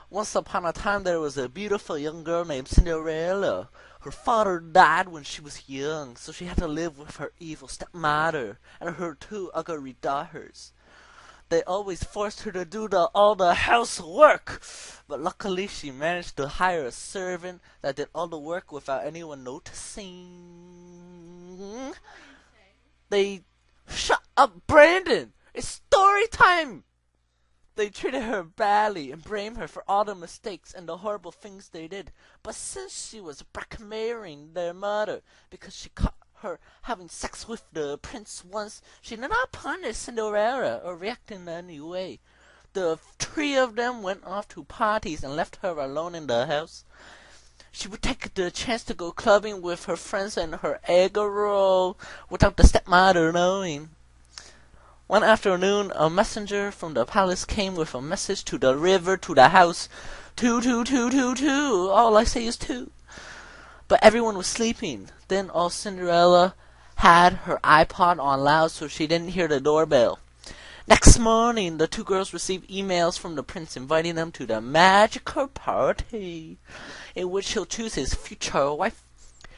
Once upon a time there was a beautiful young girl named Cinderella. Her father died when she was young, so she had to live with her evil stepmother and her two ugly daughters. They always forced her to do all the housework, but luckily she managed to hire a servant that did all the work without anyone noticing. They shut up, Brandon! It's story time! They treated her badly and blamed her for all the mistakes and the horrible things they did. But since she was blackmailing their mother because she caught her having sex with the prince once, she did not punish Cinderella or react in any way. The three of them went off to parties and left her alone in the house. She would take the chance to go clubbing with her friends and her Eggroll without the stepmother knowing. One afternoon, a messenger from the palace came with a message to the river to the house. Two, two, two, two, two. All I say is two. But everyone was sleeping. Then all Cinderella had her iPod on loud so she didn't hear the doorbell. Next morning, the two girls received emails from the prince inviting them to the magical party in which he'll choose his future wife.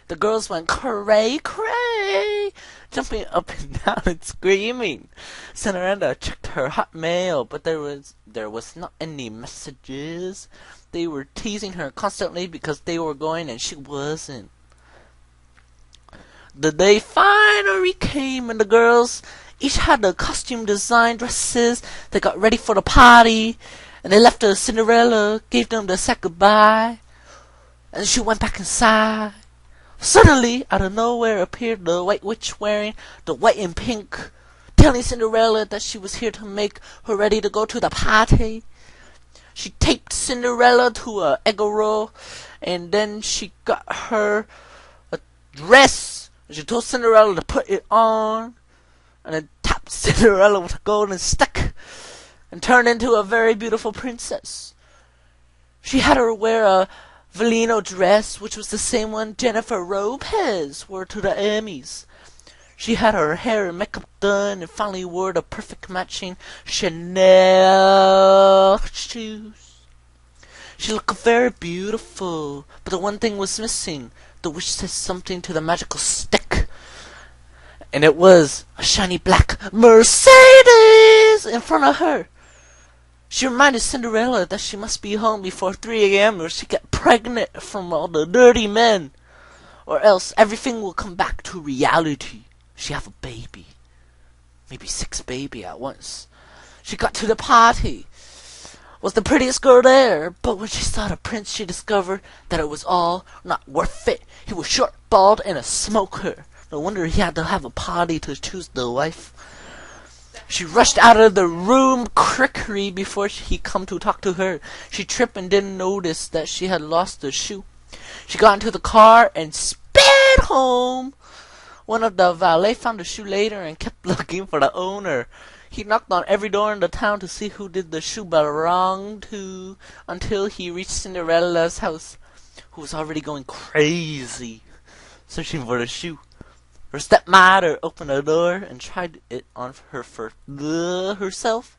The girls went cray cray, jumping up and down and screaming. Cinderella checked her hot mail, but there was not any messages. They were teasing her constantly because they were going and she wasn't. The day finally came and the girls each had the costume design dresses. They got ready for the party and they left Cinderella, gave them the said goodbye, and she went back inside. Suddenly, out of nowhere appeared the White Witch wearing the white and pink, telling Cinderella that she was here to make her ready to go to the party. She taped Cinderella to a Eggroll, and then she got her a dress, and she told Cinderella to put it on, and then tapped Cinderella with a golden stick, and turned into a very beautiful princess. She had her wear a Valino dress, which was the same one Jennifer Lopez wore to the Emmys. She had her hair and makeup done and finally wore the perfect matching Chanel shoes. She looked very beautiful, but the one thing was missing. The witch said something to the magical stick, and it was a shiny black Mercedes in front of her. She reminded Cinderella that she must be home before 3 a.m. or she'd get pregnant from all the dirty men, or else everything will come back to reality. She have a baby, maybe 6 babies at once. She got to the party, was the prettiest girl there, but when she saw the prince, she discovered that it was all not worth it. He was short, bald, and a smoker. No wonder he had to have a party to choose the wife. She rushed out of the room quickly before he come to talk to her. She tripped and didn't notice that she had lost the shoe. She got into the car and sped home. One of the valet found the shoe later and kept looking for the owner. He knocked on every door in the town to see who did the shoe belong to, until he reached Cinderella's house, who was already going crazy, searching for the shoe. Her stepmother opened the door and tried it on her for herself,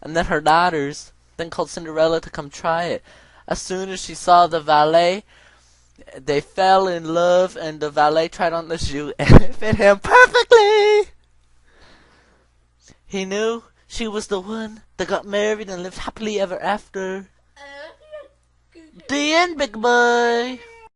and then her daughters then called Cinderella to come try it. As soon as she saw the valet, they fell in love, and the valet tried on the shoe, and it fit him perfectly. He knew she was the one. They got married and lived happily ever after. The end, big boy.